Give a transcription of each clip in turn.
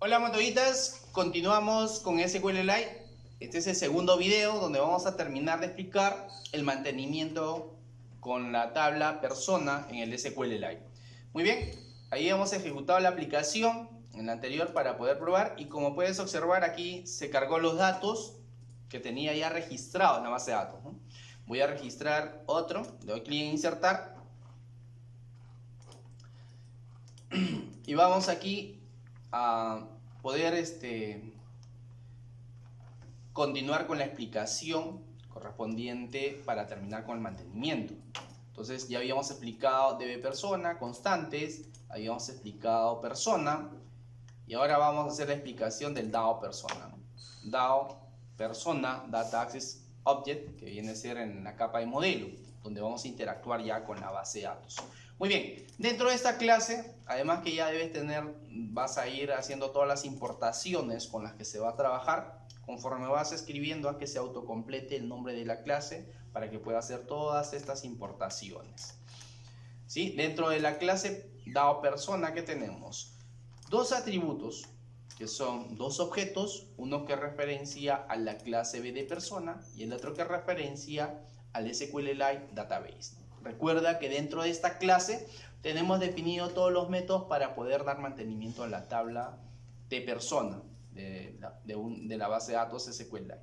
Hola metoditas, continuamos con SQLite. Este es el segundo video donde vamos a terminar de explicar el mantenimiento con la tabla persona en el SQLite. Muy bien, ahí hemos ejecutado la aplicación en la anterior para poder probar y como puedes observar aquí se cargó los datos que tenía ya registrados en la base de datos, ¿no? Voy a registrar otro, le doy clic en insertar y vamos aquí a poder continuar con la explicación correspondiente para terminar con el mantenimiento. Entonces ya habíamos explicado DB persona, constantes, habíamos explicado persona y ahora vamos a hacer la explicación del DAO persona. DAO persona, Data Access Object, que viene a ser en la capa de modelo, donde vamos a interactuar ya con la base de datos. Muy bien, dentro de esta clase, además que ya debes tener, vas a ir haciendo todas las importaciones con las que se va a trabajar, conforme vas escribiendo a que se autocomplete el nombre de la clase para que pueda hacer todas estas importaciones. ¿Sí? Dentro de la clase DAO persona, ¿qué tenemos? Dos atributos, que son dos objetos, uno que referencia a la clase B de persona y el otro que referencia al SQLite Database. Recuerda que dentro de esta clase tenemos definido todos los métodos para poder dar mantenimiento a la tabla de persona de la base de datos SQLite.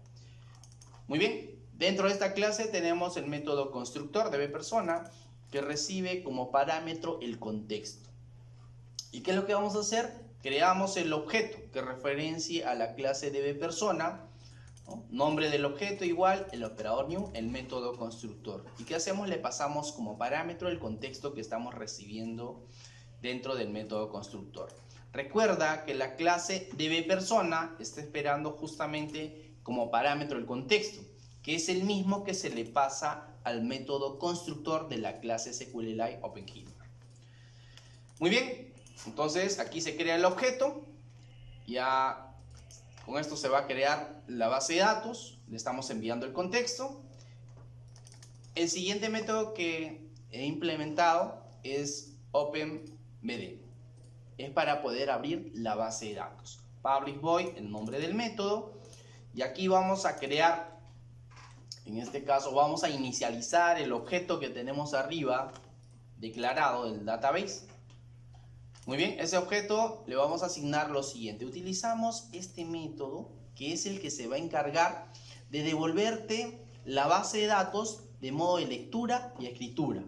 Muy bien, dentro de esta clase tenemos el método constructor DBPersona que recibe como parámetro el contexto. ¿Y qué es lo que vamos a hacer? Creamos el objeto que referencie a la clase DBPersona, ¿no? Nombre del objeto igual, el operador new, el método constructor. ¿Y qué hacemos? Le pasamos como parámetro el contexto que estamos recibiendo dentro del método constructor. Recuerda que la clase DBPersona está esperando justamente como parámetro el contexto, que es el mismo que se le pasa al método constructor de la clase SQLite OpenHeader. Muy bien. Entonces aquí se crea el objeto, ya con esto se va a crear la base de datos, le estamos enviando el contexto. El siguiente método que he implementado es OpenBD, es para poder abrir la base de datos. Public void, el nombre del método, y aquí vamos a crear, en este caso vamos a inicializar el objeto que tenemos arriba declarado del database. Muy bien, ese objeto le vamos a asignar lo siguiente. Utilizamos este método que es el que se va a encargar de devolverte la base de datos de modo de lectura y escritura.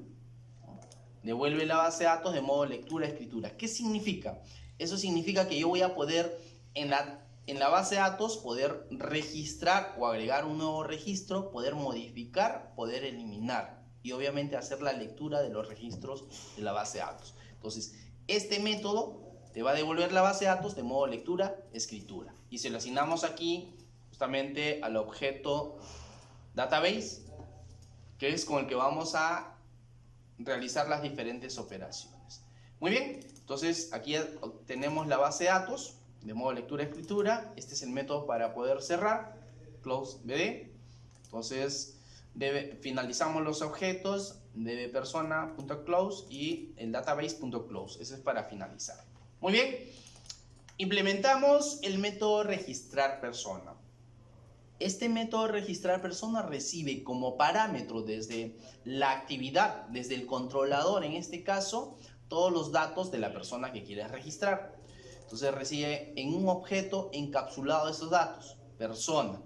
Devuelve la base de datos de modo de lectura y escritura. ¿Qué significa? Eso significa que yo voy a poder en la base de datos poder registrar o agregar un nuevo registro, poder modificar, poder eliminar y obviamente hacer la lectura de los registros de la base de datos. Entonces, este método te va a devolver la base de datos de modo lectura, escritura. Y se lo asignamos aquí justamente al objeto database, que es con el que vamos a realizar las diferentes operaciones. Muy bien, entonces aquí tenemos la base de datos de modo lectura, escritura. Este es el método para poder cerrar, close BD. Entonces finalizamos los objetos DBPersona.close y el database.close. Ese es para finalizar. Muy bien, implementamos el método registrar persona. Este método registrar persona recibe como parámetro desde la actividad, desde el controlador en este caso, todos los datos de la persona que quieres registrar. Entonces recibe en un objeto encapsulado esos datos, persona.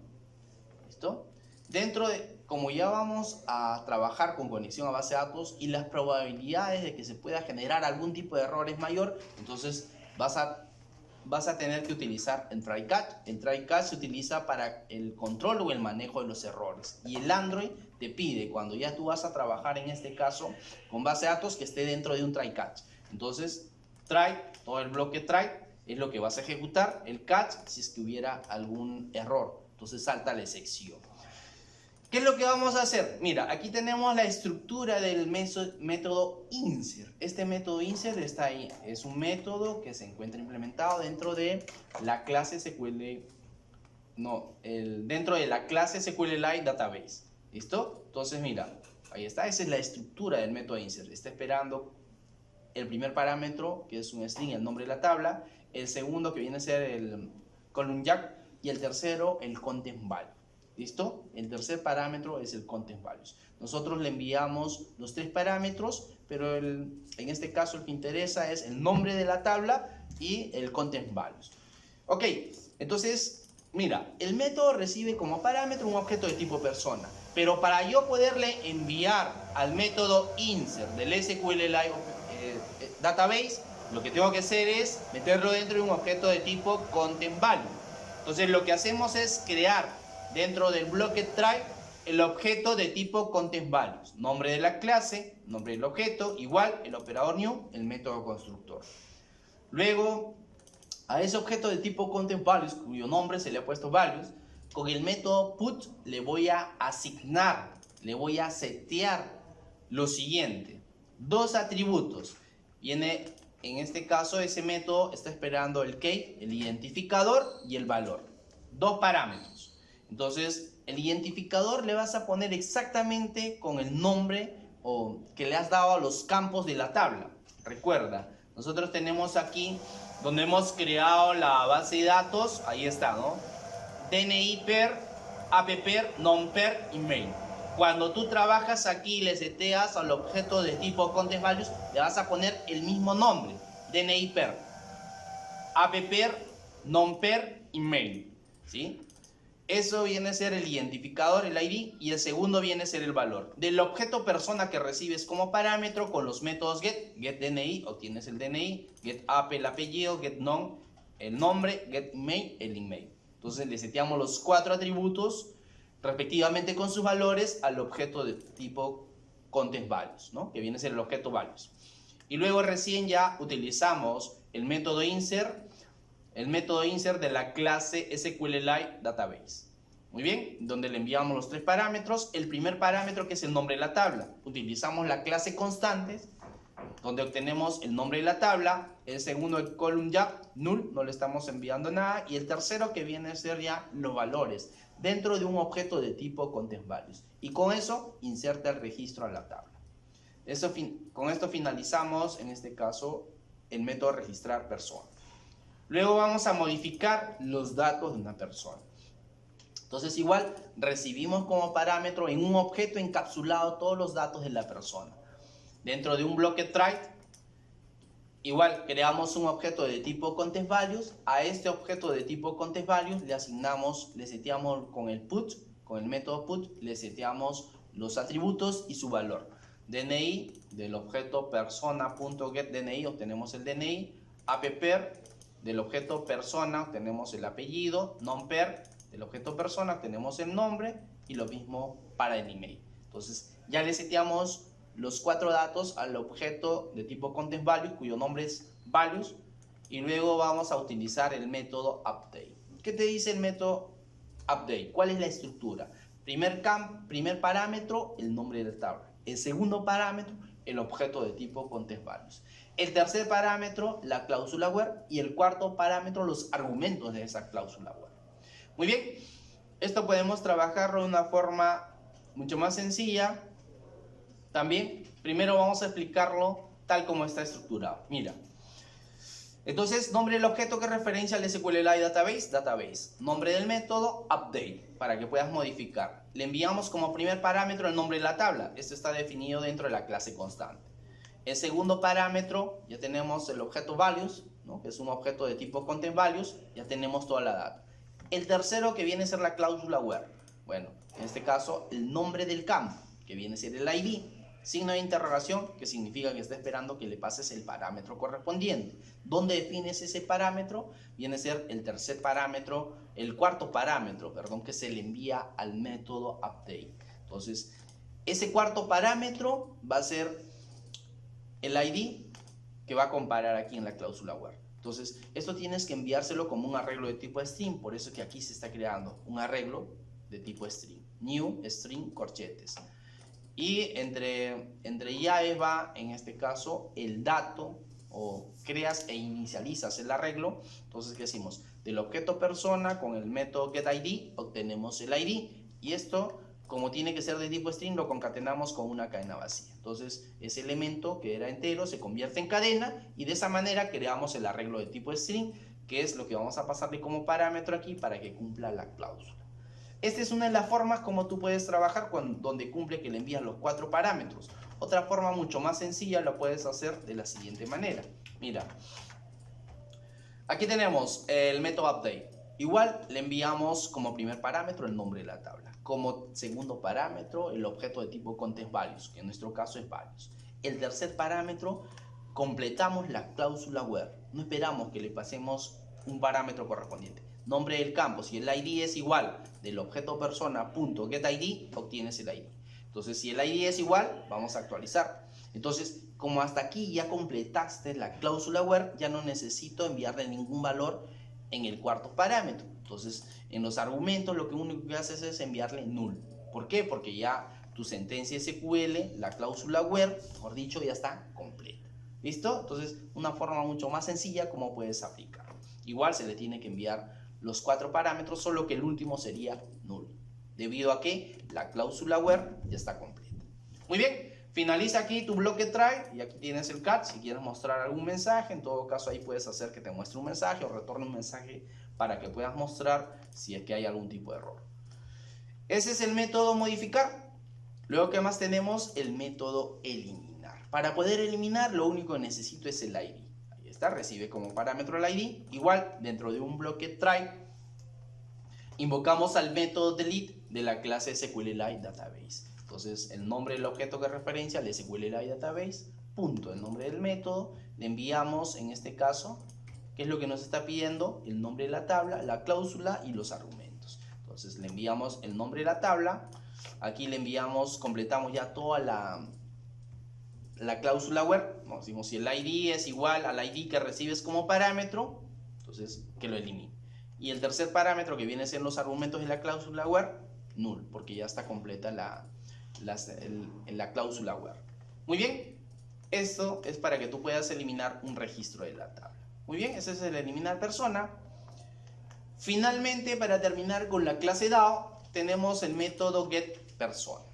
¿Listo? Dentro de, como ya vamos a trabajar con conexión a base de datos y las probabilidades de que se pueda generar algún tipo de error es mayor, entonces vas a tener que utilizar el try catch. El try catch se utiliza para el control o el manejo de los errores. Y el Android te pide, cuando ya tú vas a trabajar en este caso con base de datos, que esté dentro de un try catch. Entonces, try, todo el bloque try, es lo que vas a ejecutar. El catch, si es que hubiera algún error. Entonces salta la excepción. ¿Qué es lo que vamos a hacer? Mira, aquí tenemos la estructura del método insert. Este método insert está ahí. Es un método que se encuentra implementado dentro de la clase dentro de la clase SQLite Database. ¿Listo? Entonces, mira, ahí está. Esa es la estructura del método insert. Está esperando el primer parámetro, que es un string, el nombre de la tabla, el segundo que viene a ser el column jack y el tercero el content value. ¿Listo? El tercer parámetro es el content values. Nosotros le enviamos los 3 parámetros, pero en este caso el que interesa es el nombre de la tabla y el content values. Ok, entonces, mira, el método recibe como parámetro un objeto de tipo persona, pero para yo poderle enviar al método insert del SQLite database, lo que tengo que hacer es meterlo dentro de un objeto de tipo content value. Entonces lo que hacemos es crear dentro del bloque try el objeto de tipo content values, nombre de la clase, nombre del objeto, igual el operador new, el método constructor. Luego, a ese objeto de tipo content values, cuyo nombre se le ha puesto values, con el método put le voy a asignar, le voy a setear lo siguiente: 2 atributos. Viene, en este caso, ese método está esperando el key, el identificador y el valor. 2 parámetros. Entonces, el identificador le vas a poner exactamente con el nombre o que le has dado a los campos de la tabla. Recuerda, nosotros tenemos aquí donde hemos creado la base de datos, ahí está, ¿no? DNI per, app per, non per, email. Cuando tú trabajas aquí y le seteas al objeto de tipo content values, le vas a poner el mismo nombre, DNI per, app per, non per, email, ¿sí? Eso viene a ser el identificador, el ID, y el segundo viene a ser el valor. Del objeto persona que recibes como parámetro con los métodos get DNI, obtienes el DNI, get app el apellido, get non el nombre, get email el email. Entonces le seteamos los 4 atributos respectivamente con sus valores al objeto de tipo content values, ¿no? Que viene a ser el objeto values. Y luego recién ya utilizamos el método insert de la clase SQLite Database. Muy bien, donde le enviamos los 3 parámetros. El primer parámetro, que es el nombre de la tabla, utilizamos la clase constantes, donde obtenemos el nombre de la tabla. El segundo, el column jack, null, no le estamos enviando nada. Y el tercero, que viene a ser ya los valores dentro de un objeto de tipo content values. Y con eso inserta el registro a la tabla. Con esto finalizamos, en este caso, el método registrar persona. Luego vamos a modificar los datos de una persona. Entonces igual recibimos como parámetro en un objeto encapsulado todos los datos de la persona. Dentro de un bloque try, igual creamos un objeto de tipo content values. A este objeto de tipo content values le seteamos con el put, con el método put, le seteamos los atributos y su valor. DNI del objeto persona.getDNI obtenemos el DNI, appper del objeto persona obtenemos el apellido, non-per del objeto persona obtenemos el nombre, y lo mismo para el email. Entonces ya le seteamos los 4 datos al objeto de tipo content values, cuyo nombre es values, y luego vamos a utilizar el método update. ¿Qué te dice el método update? ¿Cuál es la estructura? Primer parámetro, el nombre de la tabla. El segundo parámetro, el objeto de tipo content values. El tercer parámetro, la cláusula where, y el cuarto parámetro, los argumentos de esa cláusula where. Muy bien, esto podemos trabajarlo de una forma mucho más sencilla. También, primero vamos a explicarlo tal como está estructurado. Mira, entonces, nombre del objeto que referencia al SQLite Database. Nombre del método, update, para que puedas modificar. Le enviamos como primer parámetro el nombre de la tabla. Esto está definido dentro de la clase constante. El segundo parámetro, ya tenemos el objeto values, ¿no? Que es un objeto de tipo content values. Ya tenemos toda la data. El tercero, que viene a ser la cláusula where. Bueno, en este caso, el nombre del campo, que viene a ser el ID. Signo de interrogación, que significa que está esperando que le pases el parámetro correspondiente. ¿Dónde defines ese parámetro? Viene a ser el tercer parámetro, el cuarto parámetro, perdón, que se le envía al método update. Entonces, ese cuarto parámetro va a ser el ID que va a comparar aquí en la cláusula where. Entonces, esto tienes que enviárselo como un arreglo de tipo string, por eso que aquí se está creando un arreglo de tipo string. New string corchetes. Y entre llaves va, en este caso, el dato, o creas e inicializas el arreglo. Entonces, ¿qué decimos? Del objeto persona con el método getID obtenemos el ID, y esto como tiene que ser de tipo string, lo concatenamos con una cadena vacía. Entonces, ese elemento que era entero se convierte en cadena y de esa manera creamos el arreglo de tipo string, que es lo que vamos a pasarle como parámetro aquí para que cumpla la cláusula. Esta es una de las formas como tú puedes trabajar donde cumple que le envías los 4 parámetros. Otra forma mucho más sencilla lo puedes hacer de la siguiente manera. Mira, aquí tenemos el método update. Igual le enviamos como primer parámetro el nombre de la tabla. Como segundo parámetro el objeto de tipo context_values, que en nuestro caso es values. El tercer parámetro completamos la cláusula where. No esperamos que le pasemos un parámetro correspondiente. Nombre del campo, si el ID es igual del objeto persona.getID, obtienes el ID. Entonces, si el ID es igual, vamos a actualizar. Entonces, como hasta aquí ya completaste la cláusula where, ya no necesito enviarle ningún valor en el cuarto parámetro. Entonces, en los argumentos lo único que haces es enviarle null. ¿Por qué? Porque ya tu sentencia SQL, la cláusula where, mejor dicho, ya está completa. ¿Listo? Entonces, una forma mucho más sencilla como puedes aplicarlo. Igual se le tiene que enviar los 4 parámetros, solo que el último sería null, debido a que la cláusula where ya está completa. Muy bien, finaliza aquí tu bloque try y aquí tienes el cat. Si quieres mostrar algún mensaje, en todo caso ahí puedes hacer que te muestre un mensaje o retorne un mensaje para que puedas mostrar si es que hay algún tipo de error. Ese es el método modificar. Luego, ¿qué más tenemos? El método eliminar. Para poder eliminar, lo único que necesito es el ID. Ahí está, recibe como parámetro el ID. Igual, dentro de un bloque try, invocamos al método delete de la clase SQLite Database. Entonces, el nombre del objeto que referencia al SQLite Database, punto, el nombre del método, le enviamos, en este caso, ¿qué es lo que nos está pidiendo? El nombre de la tabla, la cláusula y los argumentos. Entonces, le enviamos el nombre de la tabla, aquí le enviamos, completamos ya toda la cláusula where, nos decimos si el ID es igual al ID que recibes como parámetro, entonces que lo elimine. Y el tercer parámetro que viene a ser los argumentos de la cláusula where, null, porque ya está completa la cláusula where. Muy bien, esto es para que tú puedas eliminar un registro de la tabla. Muy bien, ese es el eliminar persona. Finalmente, para terminar con la clase DAO, tenemos el método getPersona,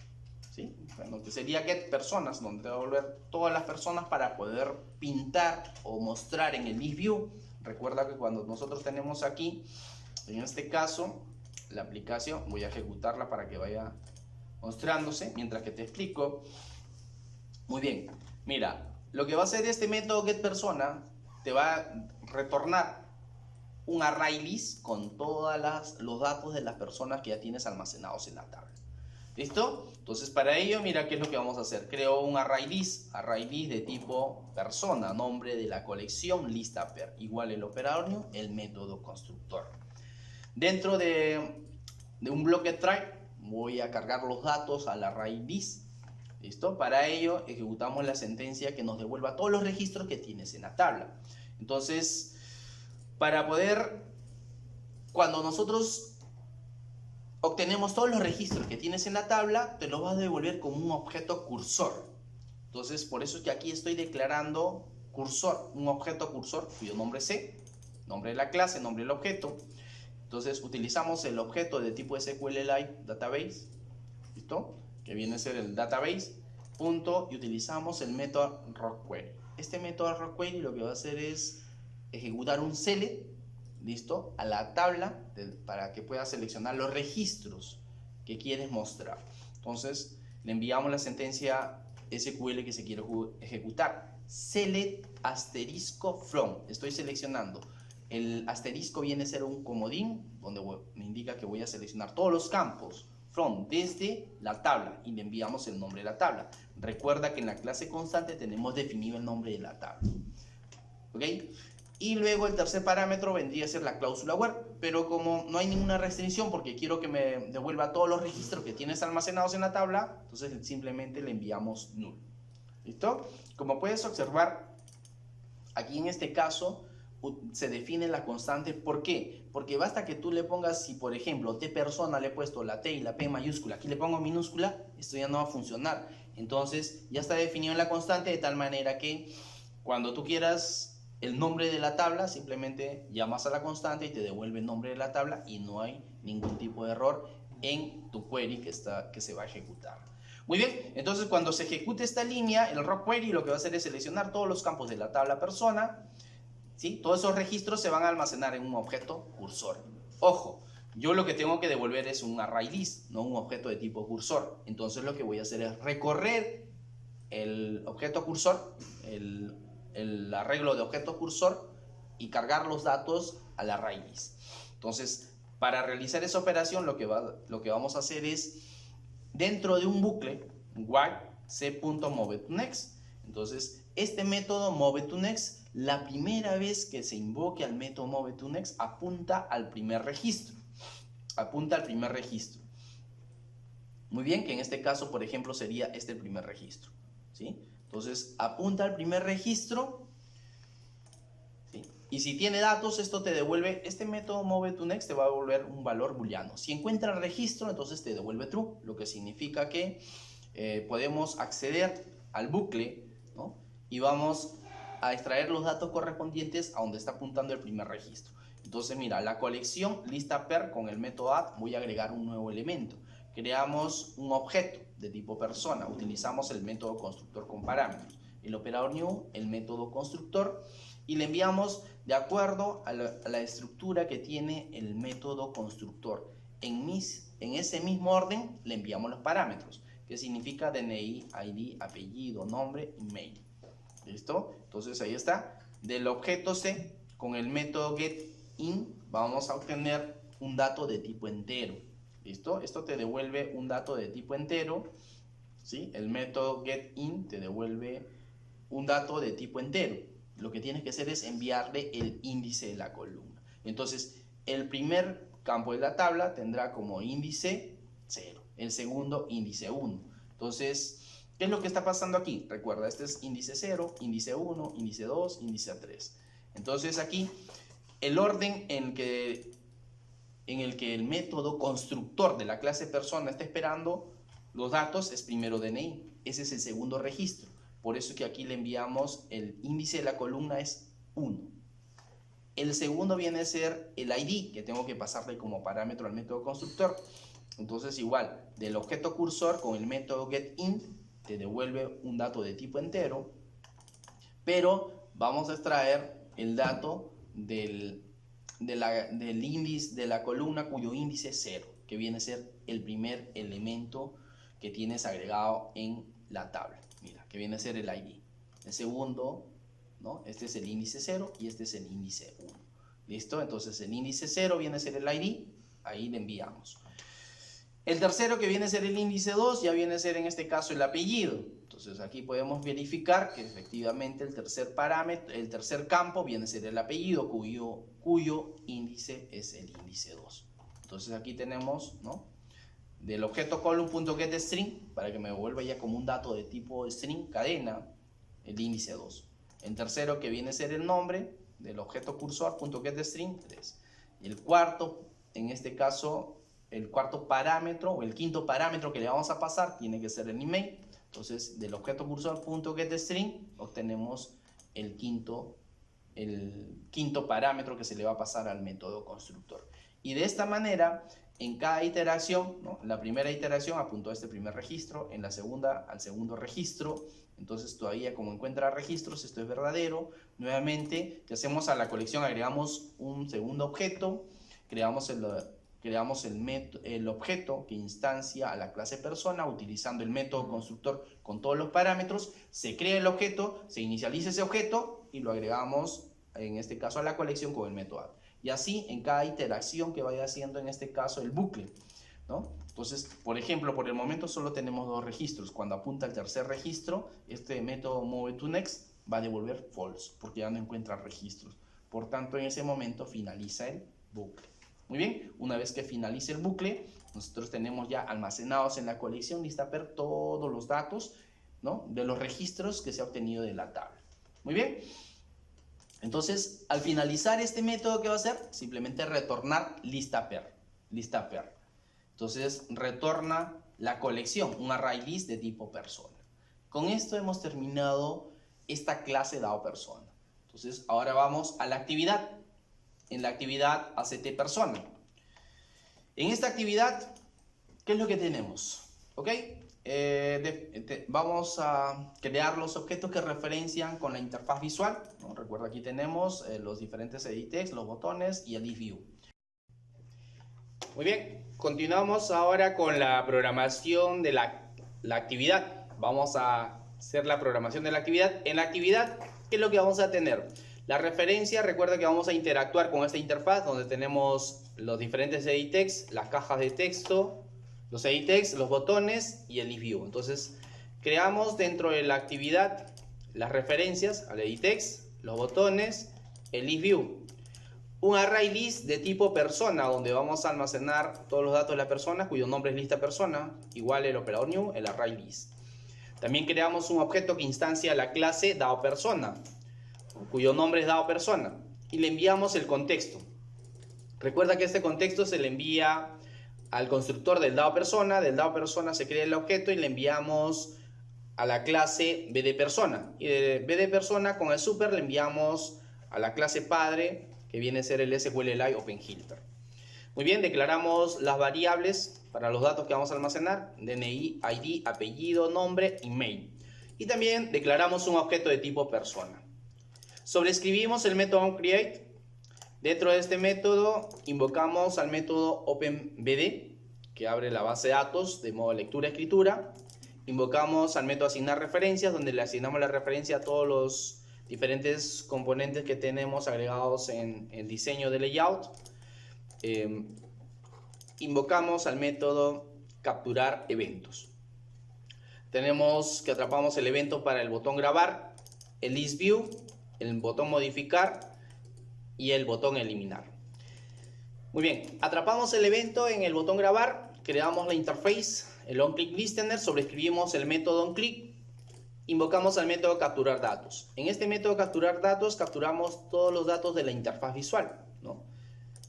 ¿sí? Bueno, que sería getPersonas, donde te va a volver todas las personas para poder pintar o mostrar en el ListView. Recuerda que cuando nosotros tenemos aquí, en este caso, la aplicación, voy a ejecutarla para que vaya mostrándose mientras que te explico. Muy bien, mira, lo que va a hacer este método getPersona te va a retornar un ArrayList con todos los datos de las personas que ya tienes almacenados en la tabla. ¿Listo? Entonces, para ello, mira qué es lo que vamos a hacer. Creo un ArrayList de tipo persona, nombre de la colección, lista per, igual el operador, el método constructor. Dentro de un bloque try, voy a cargar los datos al ArrayList. ¿Listo? Para ello, ejecutamos la sentencia que nos devuelva todos los registros que tienes en la tabla. Entonces, para poder, cuando nosotros obtenemos todos los registros que tienes en la tabla, te los vas a devolver como un objeto cursor. Entonces, por eso es que aquí estoy declarando cursor, un objeto cursor cuyo nombre es C, nombre de la clase, nombre del objeto. Entonces, utilizamos el objeto de tipo SQLite Database, ¿listo? Que viene a ser el database, punto, y utilizamos el método rockQuery. Este método rockQuery lo que va a hacer es ejecutar un select, ¿listo? A la tabla para que pueda seleccionar los registros que quieres mostrar. Entonces, le enviamos la sentencia SQL que se quiere ejecutar. Select asterisco from. Estoy seleccionando. El asterisco viene a ser un comodín donde me indica que voy a seleccionar todos los campos from desde la tabla y le enviamos el nombre de la tabla. Recuerda que en la clase constante tenemos definido el nombre de la tabla. ¿Ok? Y luego el tercer parámetro vendría a ser la cláusula where, pero como no hay ninguna restricción porque quiero que me devuelva todos los registros que tienes almacenados en la tabla, entonces simplemente le enviamos null. ¿Listo? Como puedes observar, aquí en este caso se define la constante. ¿Por qué? Porque basta que tú le pongas, si por ejemplo T persona le he puesto la T y la P mayúscula, aquí le pongo minúscula, esto ya no va a funcionar. Entonces ya está definido en la constante de tal manera que cuando tú quieras el nombre de la tabla, simplemente llamas a la constante y te devuelve el nombre de la tabla y no hay ningún tipo de error en tu query que se va a ejecutar. Muy bien, entonces cuando se ejecute esta línea, el raw query lo que va a hacer es seleccionar todos los campos de la tabla persona, ¿sí? Todos esos registros se van a almacenar en un objeto cursor. Ojo, yo lo que tengo que devolver es un array list, no un objeto de tipo cursor. Entonces lo que voy a hacer es recorrer el objeto cursor, el arreglo de objeto cursor, y cargar los datos al array list. Entonces, para realizar esa operación, lo que vamos a hacer es, dentro de un bucle, while c.moveToNext. Entonces, este método moveToNext, la primera vez que se invoque al método moveToNext, apunta al primer registro. Apunta al primer registro. Muy bien, que en este caso, por ejemplo, sería este el primer registro, ¿sí? Entonces, apunta al primer registro, ¿sí? Y si tiene datos, esto te devuelve, este método moveToNext te va a devolver un valor booleano. Si encuentra el registro, entonces te devuelve true, lo que significa que podemos acceder al bucle, ¿no? Y vamos a extraer los datos correspondientes a donde está apuntando el primer registro. Entonces, mira, la colección listaPer con el método add, voy a agregar un nuevo elemento. Creamos un objeto de tipo persona, utilizamos el método constructor con parámetros. El operador new, el método constructor, y le enviamos de acuerdo a la estructura que tiene el método constructor. En ese mismo orden le enviamos los parámetros, que significa DNI, ID, apellido, nombre, email. ¿Listo? Entonces ahí está. Del objeto C, con el método getIn, vamos a obtener un dato de tipo entero. ¿Listo? Esto te devuelve un dato de tipo entero, ¿sí? El método getIn te devuelve un dato de tipo entero. Lo que tienes que hacer es enviarle el índice de la columna. Entonces, el primer campo de la tabla tendrá como índice 0, el segundo índice 1. Entonces, ¿qué es lo que está pasando aquí? Recuerda, este es índice 0, índice 1, índice 2, índice 3. Entonces aquí, el orden en el que el método constructor de la clase persona está esperando los datos es primero DNI. Ese es el segundo registro. Por eso que aquí le enviamos el índice de la columna es 1. El segundo viene a ser el ID, que tengo que pasarle como parámetro al método constructor. Entonces igual, del objeto cursor con el método getInt te devuelve un dato de tipo entero, pero vamos a extraer el dato del índice de la columna cuyo índice es 0, que viene a ser el primer elemento que tienes agregado en la tabla. Mira, que viene a ser el ID. El segundo, ¿no? Este es el índice 0 y este es el índice 1. ¿Listo? Entonces el índice 0 viene a ser el ID, ahí le enviamos. El tercero, que viene a ser el índice 2, ya viene a ser en este caso el apellido. Entonces aquí podemos verificar que efectivamente el tercer parámetro, el tercer campo viene a ser el apellido, cuyo índice es el índice 2. Entonces aquí tenemos, ¿no?, del objeto column.getString, para que me devuelva ya como un dato de tipo string, cadena, el índice 2. El tercero, que viene a ser el nombre, del objeto cursor.getString, 3. Y el cuarto, en este caso, el cuarto parámetro o el quinto parámetro que le vamos a pasar tiene que ser el email. Entonces, del objeto cursor.getString obtenemos el quinto parámetro que se le va a pasar al método constructor. Y de esta manera, en cada iteración, ¿no?, la primera iteración apuntó a este primer registro, en la segunda al segundo registro. Entonces todavía, como encuentra registros, esto es verdadero. Nuevamente, ¿qué hacemos? A la colección agregamos un segundo objeto, creamos el objeto que instancia a la clase persona utilizando el método constructor con todos los parámetros. Se crea el objeto, se inicializa ese objeto y lo agregamos, en este caso, a la colección con el método add. Y así en cada iteración que vaya haciendo, en este caso, el bucle, ¿no? Entonces, por ejemplo, por el momento solo tenemos 2 registros. Cuando apunta al tercer registro, este método moveToNext va a devolver false porque ya no encuentra registros. Por tanto, en ese momento finaliza el bucle. Muy bien, una vez que finalice el bucle, nosotros tenemos ya almacenados en la colección listaPer todos los datos, ¿no?, de los registros que se ha obtenido de la tabla. Muy bien. Entonces, al finalizar este método, ¿qué va a hacer? Simplemente retornar listaPer. Entonces, retorna la colección, un array list de tipo persona. Con esto hemos terminado esta clase dado persona. Entonces, ahora vamos a la actividad. En la actividad ACT persona. En esta actividad ¿qué es lo que tenemos? ¿Ok? Vamos a crear los objetos que referencian con la interfaz visual, ¿no? Recuerda, aquí tenemos los diferentes edit-text, los botones y el list view. Muy bien, continuamos ahora con la programación de la actividad. Vamos a hacer la programación de la actividad. En la actividad, ¿qué es lo que vamos a tener? La referencia, recuerda que vamos a interactuar con esta interfaz donde tenemos los diferentes edit-text, las cajas de texto, los edit-text, los botones y el list view. Entonces, creamos dentro de la actividad las referencias al edit-text, los botones, el list view. Un array list de tipo persona, donde vamos a almacenar todos los datos de la persona, cuyo nombre es lista persona, igual el operador new, el array list. También creamos un objeto que instancia la clase dado persona, cuyo nombre es dado persona, y le enviamos el contexto. Recuerda que este contexto se le envía al constructor del dado persona se crea el objeto y le enviamos a la clase bdPersona. Y de bdPersona con el super le enviamos a la clase padre, que viene a ser el SQLite OpenHilter. Muy bien, declaramos las variables para los datos que vamos a almacenar: DNI, ID, apellido, nombre, email. Y también declaramos un objeto de tipo persona. Sobreescribimos el método onCreate. Dentro de este método invocamos al método OpenBD, que abre la base de datos de modo lectura-escritura. Invocamos al método asignar referencias, donde le asignamos la referencia a todos los diferentes componentes que tenemos agregados en el diseño de layout. Invocamos al método capturar eventos. Tenemos que atrapamos el evento para el botón grabar, el list view, el botón modificar y el botón eliminar. Muy bien, atrapamos el evento en el botón grabar, creamos la interface, el onClickListener, sobreescribimos el método onClick. Invocamos al método capturar datos. En este método capturar datos capturamos todos los datos de la interfaz visual, ¿no?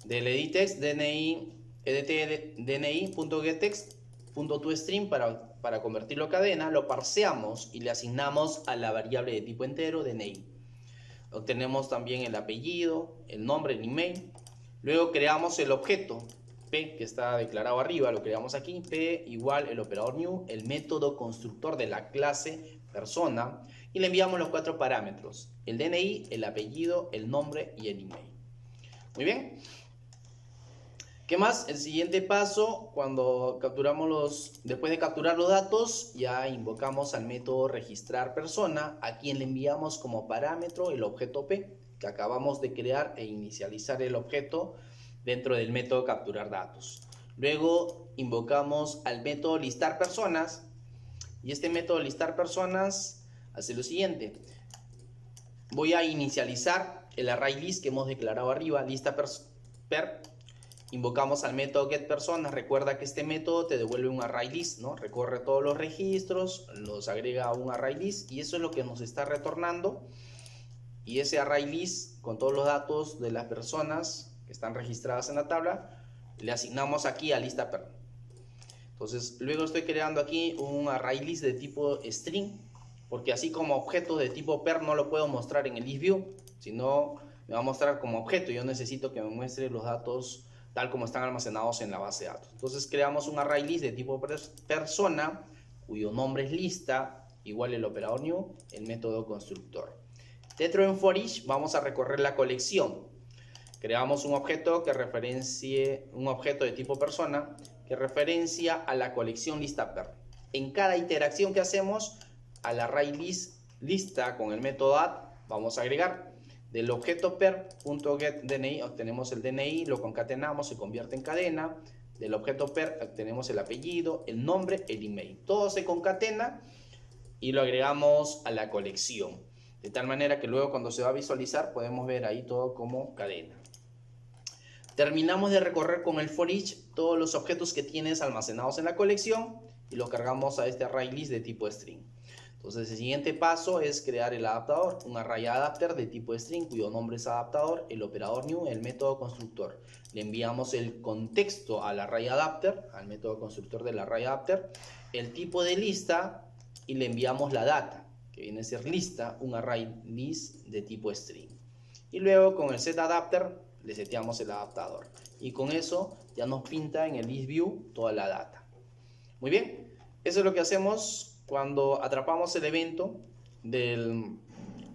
Del edit-text, DNI, edt, DNI.getText.toString para convertirlo a cadena, lo parseamos y le asignamos a la variable de tipo entero DNI. Obtenemos también el apellido, el nombre, el email. Luego creamos el objeto P, que está declarado arriba, lo creamos aquí, P igual el operador new, el método constructor de la clase persona, y le enviamos los 4 parámetros: el DNI, el apellido, el nombre y el email. Muy bien. ¿Qué más? El siguiente paso, después de capturar los datos, ya invocamos al método registrar persona, a quien le enviamos como parámetro el objeto P, que acabamos de crear e inicializar el objeto dentro del método capturar datos. Luego invocamos al método listar personas, y este método listar personas hace lo siguiente: voy a inicializar el array list que hemos declarado arriba, lista per. Invocamos al método getPersona. Recuerda que este método te devuelve un array list, ¿no? Recorre todos los registros, los agrega a un array list, y eso es lo que nos está retornando. Y ese array list con todos los datos de las personas que están registradas en la tabla le asignamos aquí a lista per. Entonces luego estoy creando aquí un array list de tipo string, porque así como objeto de tipo per no lo puedo mostrar en el list view, sino me va a mostrar como objeto. Yo necesito que me muestre los datos tal como están almacenados en la base de datos. Entonces creamos un array list de tipo persona, cuyo nombre es lista, igual el operador new, el método constructor. Dentro de ForEach vamos a recorrer la colección. Creamos un objeto que referencie, un objeto de tipo persona que referencia a la colección lista per. En cada interacción que hacemos al array list lista con el método add, vamos a agregar del objeto per.getDNI, obtenemos el DNI, lo concatenamos, se convierte en cadena. Del objeto per obtenemos el apellido, el nombre, el email. Todo se concatena y lo agregamos a la colección, de tal manera que luego cuando se va a visualizar podemos ver ahí todo como cadena. Terminamos de recorrer con el ForEach todos los objetos que tienes almacenados en la colección y los cargamos a este array list de tipo string. Entonces el siguiente paso es crear el adaptador, un array adapter de tipo string cuyo nombre es adaptador, el operador new, el método constructor. Le enviamos el contexto al array adapter, al método constructor del array adapter, el tipo de lista y le enviamos la data, que viene a ser lista, un array list de tipo string. Y luego con el setAdapter le seteamos el adaptador. Y con eso ya nos pinta en el list view toda la data. Muy bien, eso es lo que hacemos cuando atrapamos el evento del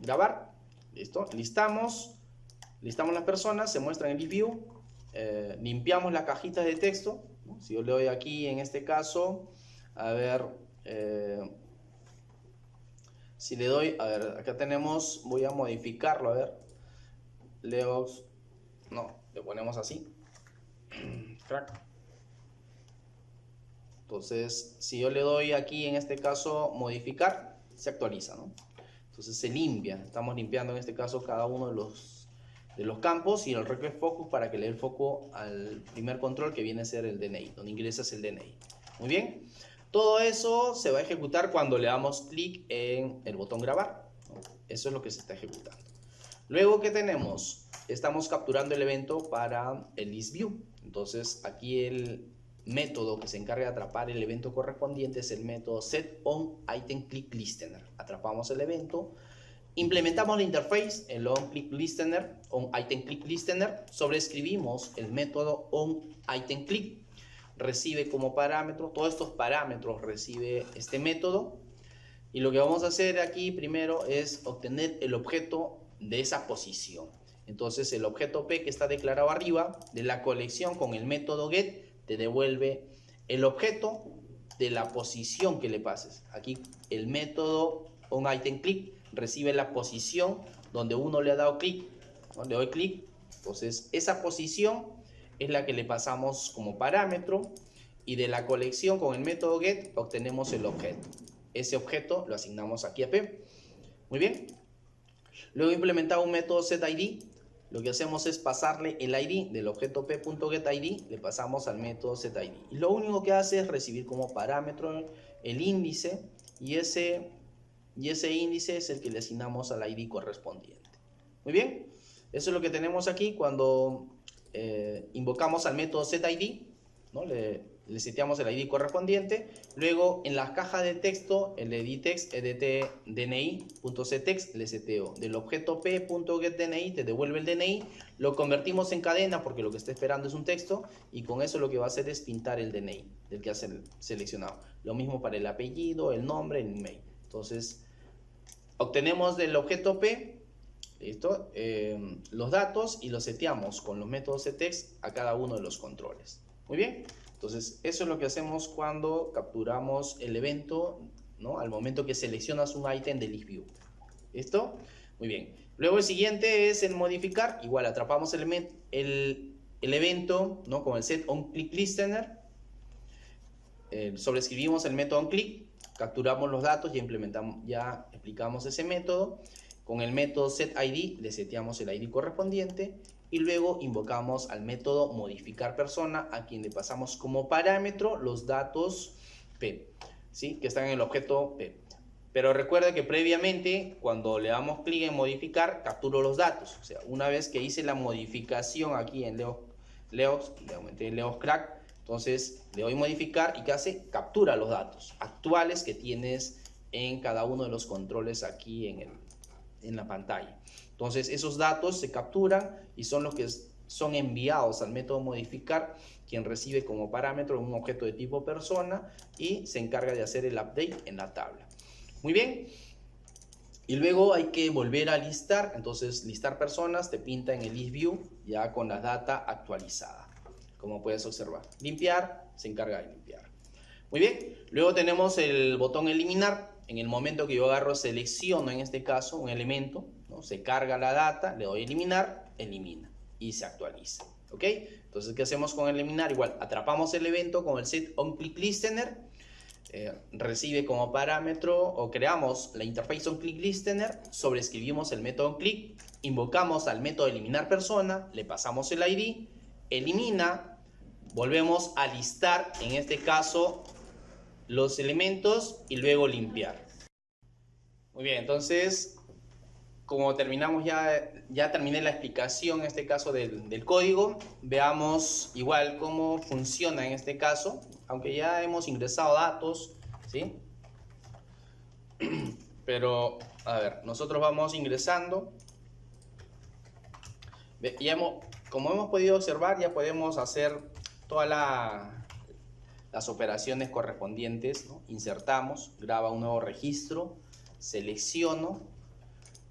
grabar. Listo, listamos las personas, se muestra en el list view, limpiamos las cajitas de texto, ¿no? Si yo le doy aquí en este caso, a ver, si le doy, a ver, acá tenemos, voy a modificarlo, a ver, Leox, no, le ponemos así, crack. Entonces, si yo le doy aquí en este caso modificar, se actualiza, ¿no? Entonces se limpia, estamos limpiando en este caso cada uno de los campos y el request focus para que le dé el foco al primer control que viene a ser el DNI, donde ingresas el DNI. Muy bien, todo eso se va a ejecutar cuando le damos clic en el botón grabar, ¿no? Eso es lo que se está ejecutando. Luego, ¿qué tenemos? Estamos capturando el evento para el list view. Entonces aquí el método que se encarga de atrapar el evento correspondiente es el método setOnItemClickListener. Atrapamos el evento, implementamos la interface, el onClickListener, onItemClickListener, sobreescribimos el método onItemClick, recibe como parámetro, todos estos parámetros recibe este método, y lo que vamos a hacer aquí primero es obtener el objeto de esa posición. Entonces el objeto P que está declarado arriba de la colección con el método get te devuelve el objeto de la posición que le pases. Aquí el método onItemClick recibe la posición donde uno le ha dado clic, ¿no? Le doy clic, entonces esa posición es la que le pasamos como parámetro y de la colección con el método get obtenemos el objeto. Ese objeto lo asignamos aquí a P. Muy bien. Luego implementado un método setID. Lo que hacemos es pasarle el ID del objeto p.getID, le pasamos al método setID. Y lo único que hace es recibir como parámetro el índice y ese índice es el que le asignamos al ID correspondiente. Muy bien, eso es lo que tenemos aquí cuando invocamos al método setID, ¿no? Le seteamos el ID correspondiente. Luego en la caja de texto, el edttext, edtDNI.cText, le seteo del objeto p.getDNI, te devuelve el DNI, lo convertimos en cadena porque lo que está esperando es un texto y con eso lo que va a hacer es pintar el DNI del que ha seleccionado. Lo mismo para el apellido, el nombre, el email. Entonces obtenemos del objeto p, ¿listo? Los datos y los seteamos con los métodos setText a cada uno de los controles. Muy bien. Entonces, eso es lo que hacemos cuando capturamos el evento, ¿no? Al momento que seleccionas un ítem de list view. ¿Listo? Muy bien. Luego el siguiente es el modificar. Igual atrapamos el evento, ¿no? Con el setOnClickListener. Sobreescribimos el método onClick. Capturamos los datos y ya explicamos ese método. Con el método setID le seteamos el ID correspondiente. Y luego invocamos al método modificar persona, a quien le pasamos como parámetro los datos P, ¿sí? Que están en el objeto P. Pero recuerda que previamente, cuando le damos clic en modificar, capturo los datos. O sea, una vez que hice la modificación aquí en Leox, le aumenté Leox Crack, entonces le doy modificar y ¿qué hace? Captura los datos actuales que tienes en cada uno de los controles aquí en la pantalla. Entonces esos datos se capturan y son los que son enviados al método modificar, quien recibe como parámetro un objeto de tipo persona y se encarga de hacer el update en la tabla. Muy bien. Y luego hay que volver a listar. Entonces listar personas te pinta en el list view ya con la data actualizada, como puedes observar. Limpiar, se encarga de limpiar. Muy bien. Luego tenemos el botón eliminar. En el momento que yo agarro, selecciono en este caso un elemento, ¿no? Se carga la data, le doy eliminar, elimina y se actualiza. ¿Ok? Entonces, ¿qué hacemos con eliminar? Igual, atrapamos el evento con el setOnClickListener, recibe como parámetro o creamos la interface onClickListener, sobreescribimos el método onClick, invocamos al método eliminar persona, le pasamos el ID, elimina, volvemos a listar, en este caso, los elementos y luego limpiar. Muy bien, entonces como terminamos ya terminé la explicación en este caso del código. Veamos igual cómo funciona en este caso, aunque ya hemos ingresado datos, ¿sí? Pero a ver, nosotros vamos ingresando. Como hemos podido observar, ya podemos hacer toda las operaciones correspondientes, ¿no? Insertamos, graba un nuevo registro, selecciono.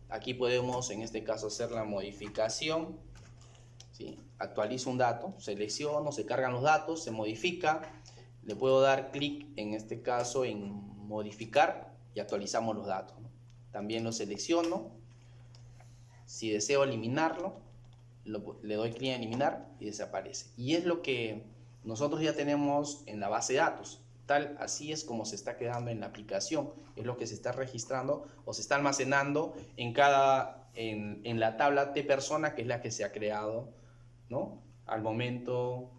Aquí podemos, en este caso, hacer la modificación, ¿sí? Actualizo un dato, selecciono, se cargan los datos, se modifica. Le puedo dar clic, en este caso, en modificar y actualizamos los datos, ¿no? También lo selecciono. Si deseo eliminarlo, le doy clic en eliminar y desaparece. Y es lo que nosotros ya tenemos en la base de datos. Así es como se está quedando en la aplicación. Es lo que se está registrando o se está almacenando en la tabla de persona, que es la que se ha creado, ¿no? Al momento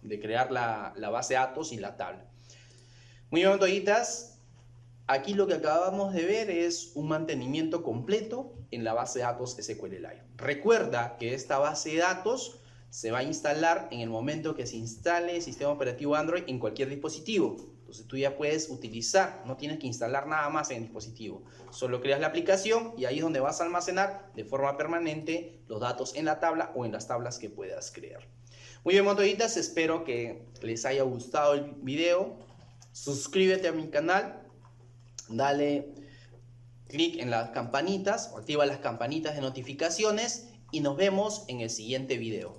de crear la base de datos y la tabla. Muy bien, toallitas. Aquí lo que acabamos de ver es un mantenimiento completo en la base de datos SQLite. Recuerda que esta base de datos se va a instalar en el momento que se instale el sistema operativo Android en cualquier dispositivo. Entonces tú ya puedes utilizar, no tienes que instalar nada más en el dispositivo. Solo creas la aplicación y ahí es donde vas a almacenar de forma permanente los datos en la tabla o en las tablas que puedas crear. Muy bien, montoyitas, espero que les haya gustado el video. Suscríbete a mi canal, dale clic en las campanitas o activa las campanitas de notificaciones y nos vemos en el siguiente video.